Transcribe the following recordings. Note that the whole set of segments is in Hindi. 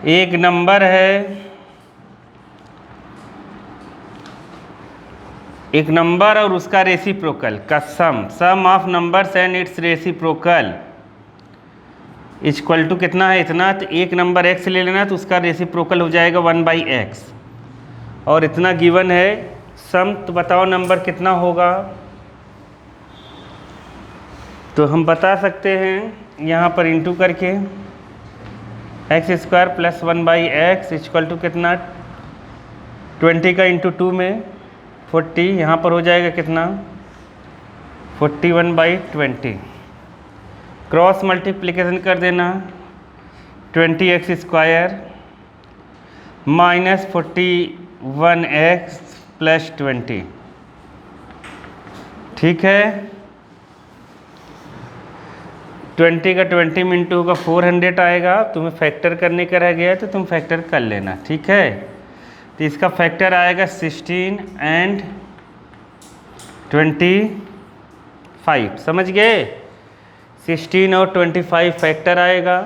एक नंबर है, एक नंबर और उसका रेसिप्रोकल का sum of numbers and its reciprocal equal to कितना है, इतना। तो एक नंबर x ले लेना तो उसका रेसिप्रोकल हो जाएगा 1/x और इतना गिवन है सम। तो बताओ नंबर कितना होगा। तो हम बता सकते हैं यहाँ पर इंटू करके x² + 1/x इक्वल टू कितना, 20 का इंटू 2 में 40, यहाँ पर हो जाएगा कितना 41/20। क्रॉस मल्टीप्लिकेशन कर देना, 20x² माइनस 41x + 20, ठीक है। 20 का 20 में इंटू होगा 400 आएगा। तुम्हें फैक्टर करने का रह गया है तो तुम फैक्टर कर लेना, ठीक है। तो इसका फैक्टर आएगा 16 एंड 25, समझ गए। 16 और 25 फैक्टर आएगा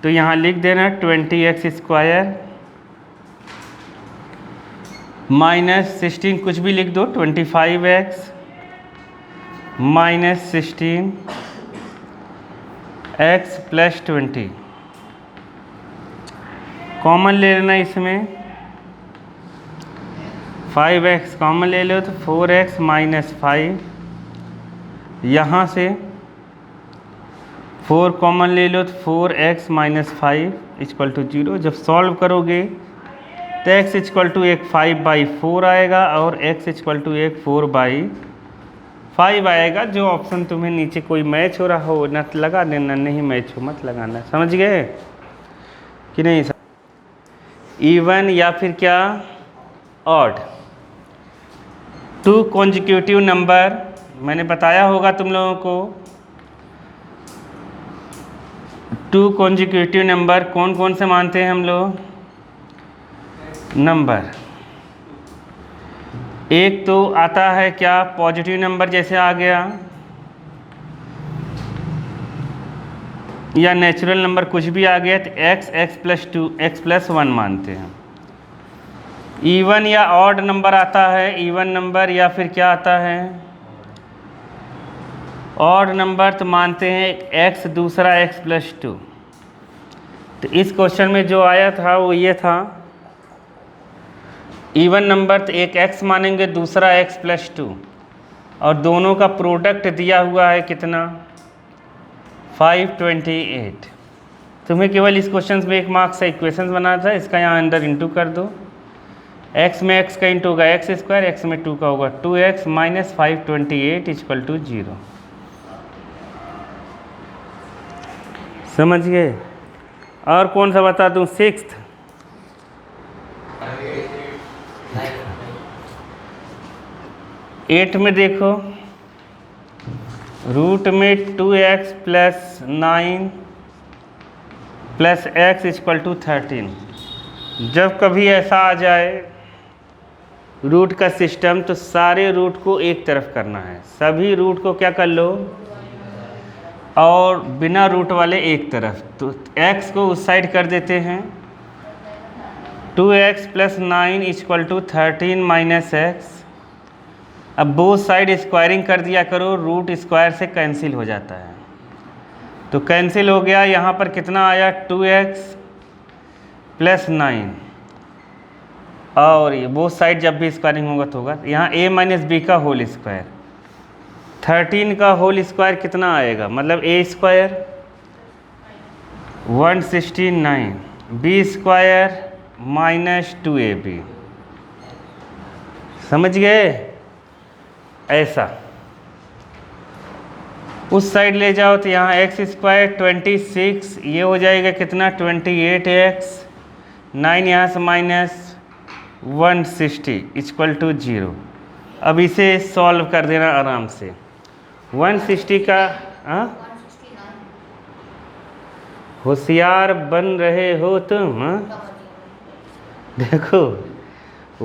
तो यहाँ लिख देना 20x² माइनस 16 कुछ भी लिख दो, 25x माइनस 16x + 20। कॉमन ले लेना, इसमें 5x कॉमन ले लो तो 4x - 5, यहाँ से 4 कॉमन ले लो तो 4x - 5 इक्वल टू 0। जब सॉल्व करोगे तो x इक्वल टू 5/4 आएगा और x इक्वल टू 4/5 आएगा। जो ऑप्शन तुम्हें नीचे कोई मैच हो रहा हो न लगा देना, नहीं मैच हो मत लगाना, समझ गए कि नहीं। इवन या फिर क्या ऑड। 2 कॉन्जिक्यूटिव नंबर, मैंने बताया होगा तुम लोगों को 2 कॉन्जिक्यूटिव नंबर कौन कौन से मानते हैं हम लोग। नंबर एक तो आता है क्या, पॉजिटिव नंबर जैसे आ गया, या नेचुरल नंबर कुछ भी आ गया तो x + 2 x + 1 मानते हैं। इवन या ऑड नंबर आता है, इवन नंबर या फिर क्या आता है ऑड नंबर, तो मानते हैं x दूसरा x + 2। तो इस क्वेश्चन में जो आया था वो ये था, इवन नंबर तो एक x मानेंगे दूसरा x + 2 और दोनों का प्रोडक्ट दिया हुआ है कितना 528। तुम्हें केवल इस क्वेश्चन में 1 मार्क्स का इक्वेशन बनाना था, इसका यहाँ अंदर इंटू कर दो। x में x का इंटू होगा x², x में 2 का होगा 2x - 528 इक्वल टू 0, समझ गए। और कौन सा बता दूँ, 6th 8 में देखो, रूट में 2x + 9 + x इक्वल टू 13। जब कभी ऐसा आ जाए रूट का सिस्टम तो सारे रूट को एक तरफ करना है, सभी रूट को क्या कर लो और बिना रूट वाले एक तरफ। तो x को उस साइड कर देते हैं, 2x + 9 इक्वल टू 13 - x। अब बोथ साइड स्क्वायरिंग कर दिया करो, रूट स्क्वायर से कैंसिल हो जाता है तो कैंसिल हो गया। यहाँ पर कितना आया 2x + 9 और ये बोथ साइड जब भी स्क्वायरिंग होगा तो होगा यहाँ a - b का होल स्क्वायर, 13 का होल स्क्वायर कितना आएगा, मतलब a² 169, b² - 2ab, समझ गए। ऐसा उस साइड ले जाओ तो यहाँ x² 26, ये हो जाएगा कितना 28x, 9 यहाँ से -160 इक्वल टू 0। अब इसे सॉल्व कर देना आराम से। 160 का होशियार बन रहे हो तुम, देखो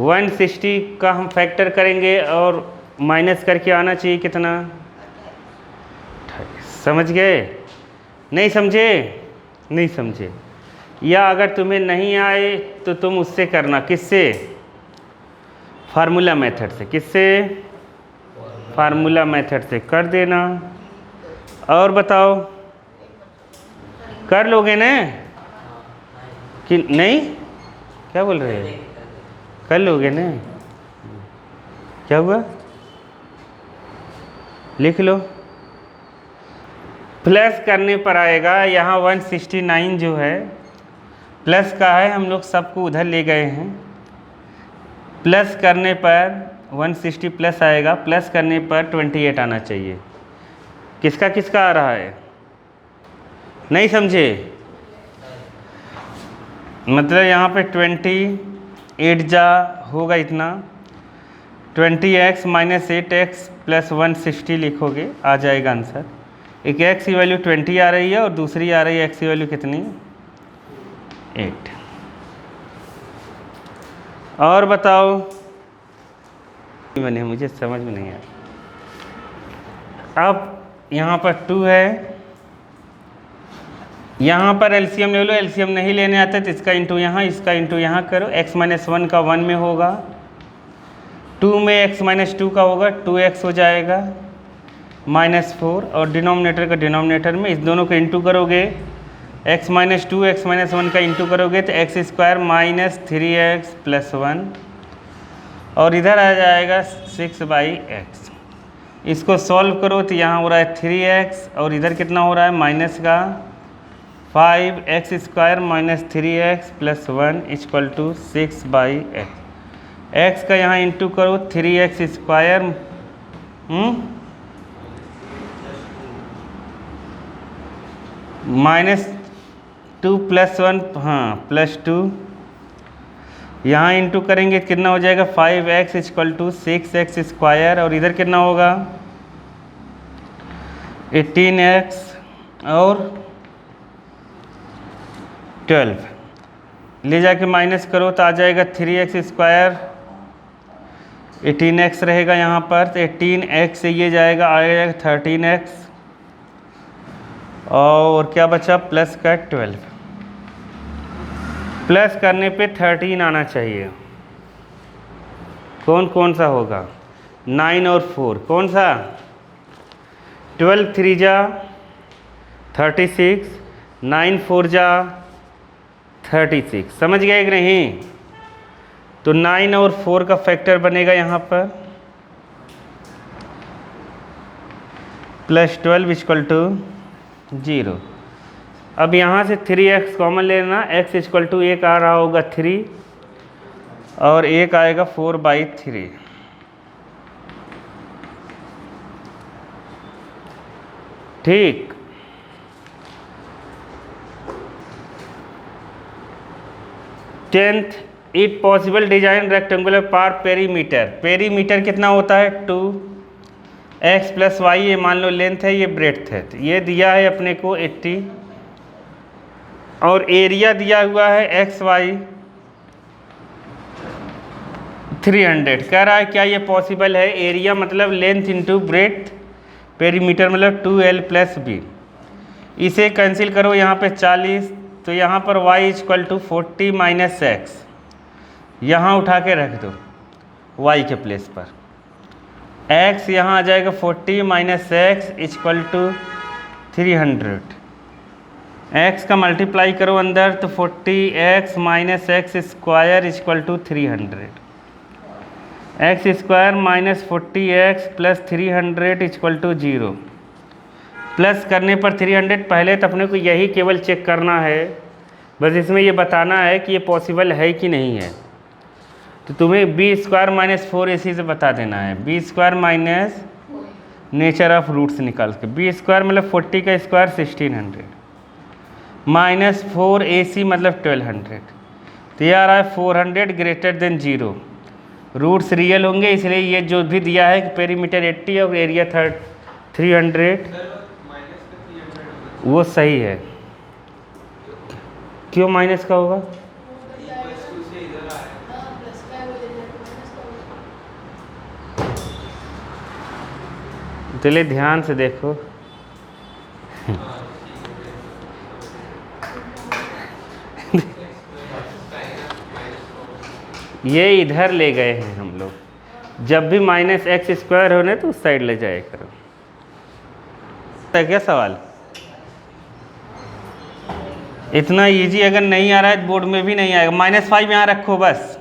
160 का हम फैक्टर करेंगे और माइनस करके आना चाहिए कितना, समझ गए। नहीं समझे, नहीं समझे या अगर तुम्हें नहीं आए तो तुम उससे करना, किससे? फार्मूला मेथड से। किससे? फार्मूला मेथड से कर देना। और बताओ, कर लोगे ना कि नहीं? क्या बोल रहे हैं? कर लोगे ना? क्या हुआ? लिख लो। प्लस करने पर आएगा यहाँ 169 जो है प्लस का है, हम लोग सबको उधर ले गए हैं। प्लस करने पर 160 प्लस आएगा, प्लस करने पर 28 आना चाहिए। किसका किसका आ रहा है? नहीं समझे? मतलब यहाँ पे 28 जा होगा इतना, 20x माइनस 8x प्लस 160 लिखोगे, आ जाएगा आंसर। एक x की वैल्यू 20 आ रही है और दूसरी आ रही है x की वैल्यू कितनी? 8। और बताओ, बने मुझे समझ में नहीं आया। अब यहाँ पर 2 है, यहाँ पर एलसीएम ले लो। एलसीएम नहीं लेने आता तो इसका इंटू यहाँ, इसका इंटू यहाँ करो। x माइनस 1 का 1 में होगा, 2 में x माइनस 2 का होगा, 2x हो जाएगा माइनस 4, और डिनोमिनेटर का डिनोमिनेटर में इस दोनों को इंटू करोगे, x माइनस 2 x माइनस 1 का इंटू करोगे तो x square minus 3x plus 1, और इधर आ जाएगा 6/x। इसको सॉल्व करो तो यहाँ हो रहा है 3x और इधर कितना हो रहा है माइनस का 5x square minus 3x plus 1 equal to 6/x। x का यहाँ इंटू करो 3x स्क्वायर माइनस 2 प्लस 1, हाँ प्लस 2, यहाँ इंटू करेंगे कितना हो जाएगा 5x equal to 6x square, और इधर कितना होगा 18x और 12, ले जाके माइनस करो तो आ जाएगा 3x स्क्वायर, 18x रहेगा यहाँ पर, तो 18x से ये जाएगा आएगा 13x, और क्या बचा प्लस का 12। प्लस करने पे 13 आना चाहिए। कौन कौन सा होगा? 9 और 4, कौन सा? 12 3 जा 36, 9 4 जा 36। समझ गए कि नहीं? तो 9 और 4 का फैक्टर बनेगा यहाँ पर प्लस 12 इक्वल टू 0। अब यहाँ से 3x कॉमन लेना, x इक्वल टू एक आ रहा होगा 3 और एक आएगा 4/3। ठीक, tenth, it possible design rectangular पार पेरीमीटर। पेरीमीटर कितना होता है 2x प्लस वाई, ये मान लो लेंथ है, ये ब्रेड्थ है, तो ये दिया है अपने को 80, और एरिया दिया हुआ है एक्स वाई 300। कह रहा है क्या ये पॉसिबल है? एरिया मतलब लेंथ इंटू ब्रेड्थ, पेरीमीटर मतलब 2l प्लस बी। इसे कैंसिल करो यहाँ पे 40, तो यहाँ पर y equal to 40 minus x, यहाँ उठा के रख दो y के प्लेस पर, x यहाँ आ जाएगा 40 minus x equal to 300। x का मल्टीप्लाई करो अंदर तो 40x minus x square equal to 300। X square minus 40x plus 300 equal to 0। Plus करने पर 300, पहले तो अपने को यही केवल चेक करना है, बस इसमें ये बताना है कि ये पॉसिबल है कि नहीं है। तो तुम्हें बी स्क्वायर माइनस 4ac से बता देना है, B square minus nature of roots निकाल के, बी स्क्वायर मतलब 40 का स्क्वायर 1600 माइनस 4ac मतलब 1200, तो ये आ रहा है 400 ग्रेटर देन 0। रूट्स रियल होंगे, इसलिए ये जो भी दिया है कि पेरीमीटर 80 और एरिया 300 वो सही है। क्यों माइनस का होगा? चलिए ध्यान से देखो ये इधर ले गए हैं हम लोग। जब भी माइनस एक्स स्क्वायर होने तो उस साइड ले जाया करो। क्या सवाल? इतना इजी अगर नहीं आ रहा है बोर्ड में भी नहीं आएगा। -5 यहाँ रखो बस।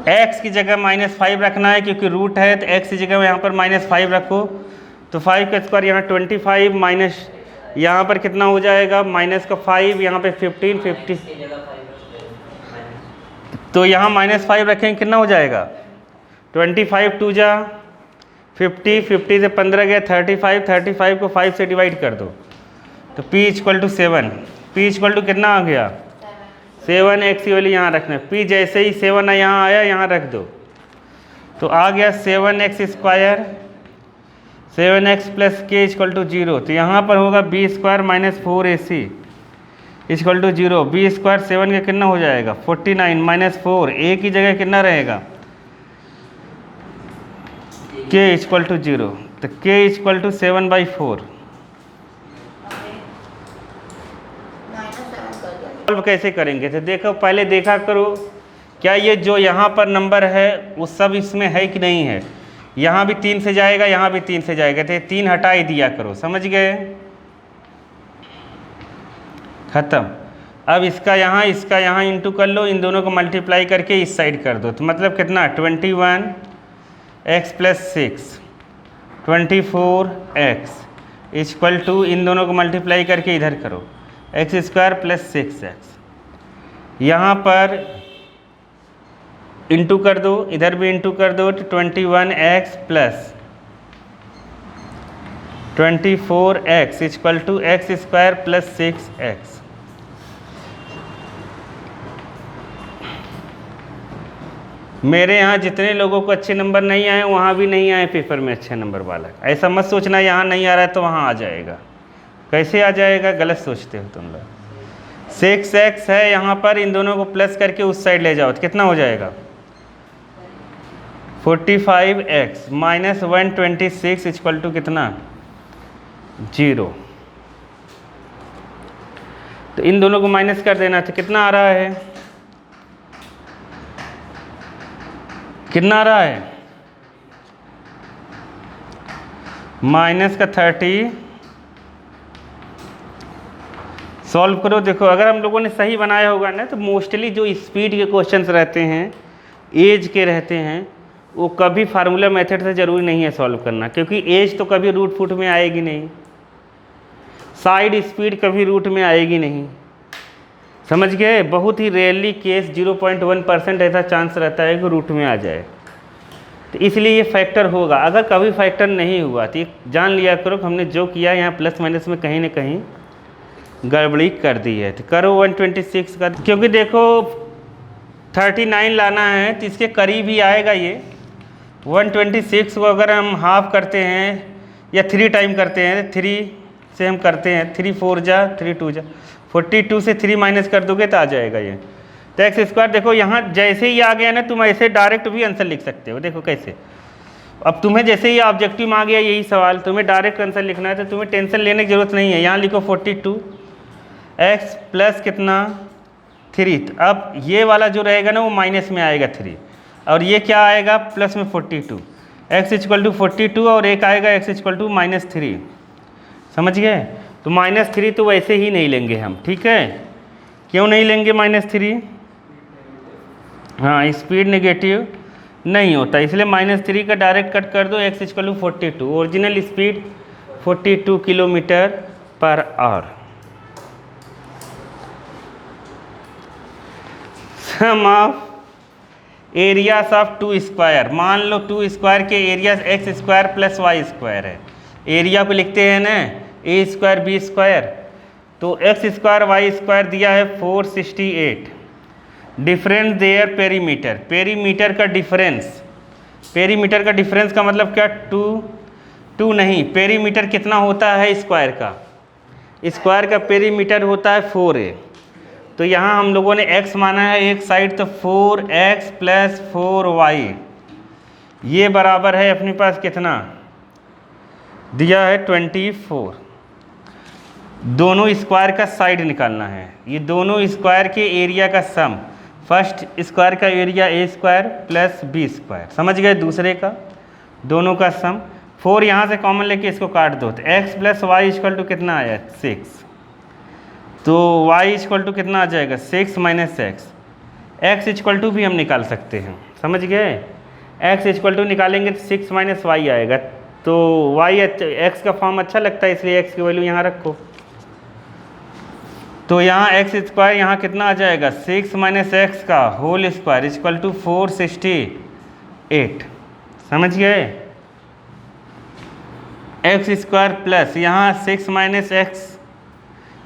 x की जगह -5 रखना है क्योंकि रूट है, तो x की जगह यहाँ पर -5 रखो। तो 5 का स्क्वायर यहाँ 25 माइनस यहाँ पर कितना हो जाएगा, माइनस का 5 यहाँ पे 15 50। तो यहाँ -5 रखेंगे कितना हो जाएगा, 25 2 जा 50, 50 से 15 गया 35, 35 को 5 से डिवाइड कर दो तो p = 7। p = कितना आ गया 7। x की वैल्यू यहाँ रखना है। p जैसे ही 7 यहाँ आया यहाँ रख दो तो आ गया 7x² 7x + k = 0। तो यहाँ पर होगा b² - 4ac = 0। b² 7 का कितना हो जाएगा 49 - 4 a की जगह कितना रहेगा k = 0। तो k = 7/4। सॉल्व कैसे करेंगे? तो देखो पहले देखा करो क्या ये जो यहाँ पर नंबर है वो सब इसमें है कि नहीं है। यहाँ भी 3 से जाएगा, यहाँ भी 3 से जाएगा, तो 3 हटा ही दिया करो। समझ गए? खत्म। अब इसका यहाँ इंटू कर लो, इन दोनों को मल्टीप्लाई करके इस साइड कर दो। तो मतलब कितना 21x + 6 24x = इन दोनों को मल्टीप्लाई करके इधर करो x² + 6x। यहाँ पर इंटू कर दो, इधर भी इंटू कर दो तो 21x + 24x = x² + 6x। मेरे यहाँ जितने लोगों को अच्छे नंबर नहीं आए वहाँ भी नहीं आए पेपर में अच्छे नंबर वाला। ऐसा मत सोचना यहाँ नहीं आ रहा है तो वहाँ आ जाएगा। कैसे आ जाएगा, गलत सोचते हो तुम लोग। 6x है यहाँ पर, इन दोनों को प्लस करके उस साइड ले जाओ तो कितना हो जाएगा 45x - 126 = कितना 0। तो इन दोनों को माइनस कर देना। तो कितना आ रहा है, कितना आ रहा है -30। सॉल्व करो। देखो अगर हम लोगों ने सही बनाया होगा ना तो मोस्टली जो स्पीड के क्वेश्चंस रहते हैं, एज के रहते हैं, वो कभी फार्मूला मेथड से ज़रूरी नहीं है सॉल्व करना, क्योंकि एज तो कभी रूट फुट में आएगी नहीं, साइड स्पीड कभी रूट में आएगी नहीं। समझ गए? बहुत ही रेयरली केस 0.1% ऐसा चांस रहता है कि रूट में आ जाए। तो इसलिए ये फैक्टर होगा। अगर कभी फैक्टर नहीं हुआ तो जान लिया करो कि हमने जो किया यहाँ प्लस माइनस में कहीं ना कहीं गड़बड़ी कर दी है। तो करो 126 का, क्योंकि देखो 39 लाना है तो इसके करीब ही आएगा ये। 126 को अगर हम हाफ करते हैं या 3 टाइम करते हैं, 3 से हम करते हैं, 3 4 जा 3 2 जा 42 से 3 माइनस कर दोगे तो आ जाएगा ये। तो x²। देखो यहाँ जैसे ही आ गया ना, तुम ऐसे डायरेक्ट भी आंसर लिख सकते हो। देखो कैसे, अब तुम्हें जैसे ही ऑब्जेक्टिव में आ गया यही सवाल, तुम्हें डायरेक्ट आंसर लिखना है तो तुम्हें टेंशन लेने की जरूरत नहीं है। यहाँ लिखो 42x + कितना 3। अब ये वाला जो रहेगा ना वो माइनस में आएगा 3, और ये क्या आएगा प्लस में 42। x = 42 और एक आएगा x = -3। समझ गए? तो -3 तो वैसे ही नहीं लेंगे हम, ठीक है? क्यों नहीं लेंगे -3? हाँ, स्पीड नेगेटिव नहीं होता, इसलिए -3 का डायरेक्ट कट कर दो। x = 42, original speed 42 km/h। Sum of areas of 2²। मान लो 2² के एरिया x² + y² है। एरिया को लिखते हैं ना a² b², तो x² y² दिया है 468। डिफरेंस देयर पेरीमीटर, पेरीमीटर का डिफरेंस, पेरीमीटर का डिफरेंस का मतलब क्या 2 नहीं, पेरीमीटर कितना होता है स्क्वायर का, स्क्वायर का पेरीमीटर होता है 4a। तो यहाँ हम लोगों ने x माना है एक साइड, तो 4x + 4y ये बराबर है अपने पास कितना दिया है 24। दोनों स्क्वायर का साइड निकालना है, ये दोनों स्क्वायर के एरिया का सम फर्स्ट स्क्वायर का area A square plus B square, समझ गए, दूसरे का दोनों का सम। 4 यहाँ से कॉमन लेके इसको काट दो तो x plus y equal to कितना आया 6, तो y इक्वल टू कितना आ जाएगा 6 minus x. x equal to भी हम निकाल सकते हैं, समझ गए, x इक्वल टू निकालेंगे तो 6 माइनस वाई आएगा, तो y x का फॉर्म अच्छा लगता है इसलिए x की वैल्यू यहाँ रखो। तो यहाँ एक्स स्क्वायर यहाँ कितना आ जाएगा 6 माइनस एक्स का होल स्क्वायर इक्वल टू 468, समझ गए। एक्स स्क्वायर प्लस यहाँ 6 माइनस एक्स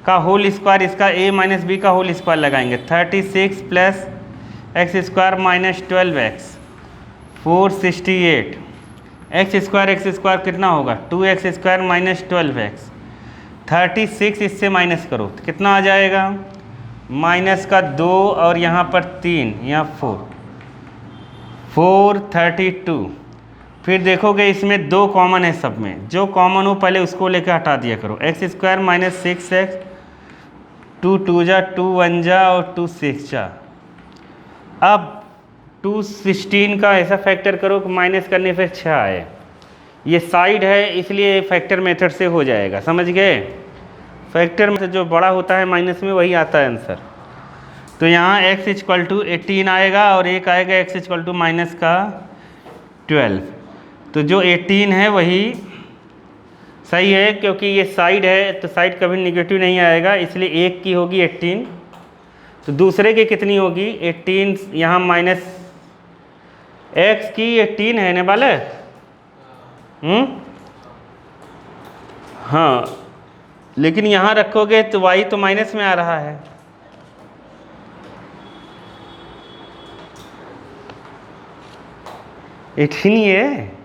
का होल स्क्वायर, इसका a माइनस बी का होल स्क्वायर लगाएंगे 36 plus x square minus 12x 468। X square कितना होगा 2x स्क्वायर माइनस 12x। 36 इससे माइनस करो तो कितना आ जाएगा, माइनस का 2 और यहाँ पर 3, यहाँ 432। फिर देखोगे इसमें 2 कॉमन है सब में, जो कॉमन हो पहले उसको लेकर हटा दिया करो। एक्स स्क्वायर माइनस 6x, 2 2 जा 2 1 जा और 2 6 जा। अब 216 का ऐसा फैक्टर करो कि माइनस करने पर 6 आए, ये साइड है इसलिए फैक्टर मेथड से हो जाएगा, समझ गए। फैक्टर में जो बड़ा होता है माइनस में वही आता है आंसर। तो यहाँ x इक्वल टू 18 आएगा और एक आएगा x इक्वल टू माइनस का 12। तो जो 18 है वही सही है, क्योंकि ये साइड है तो साइड कभी निगेटिव नहीं आएगा, इसलिए एक की होगी 18, तो दूसरे की कितनी होगी 18, यहाँ माइनस x की 18 है ना वाले, हाँ, लेकिन यहाँ रखोगे तो y तो माइनस में आ रहा है। एटीन ही है।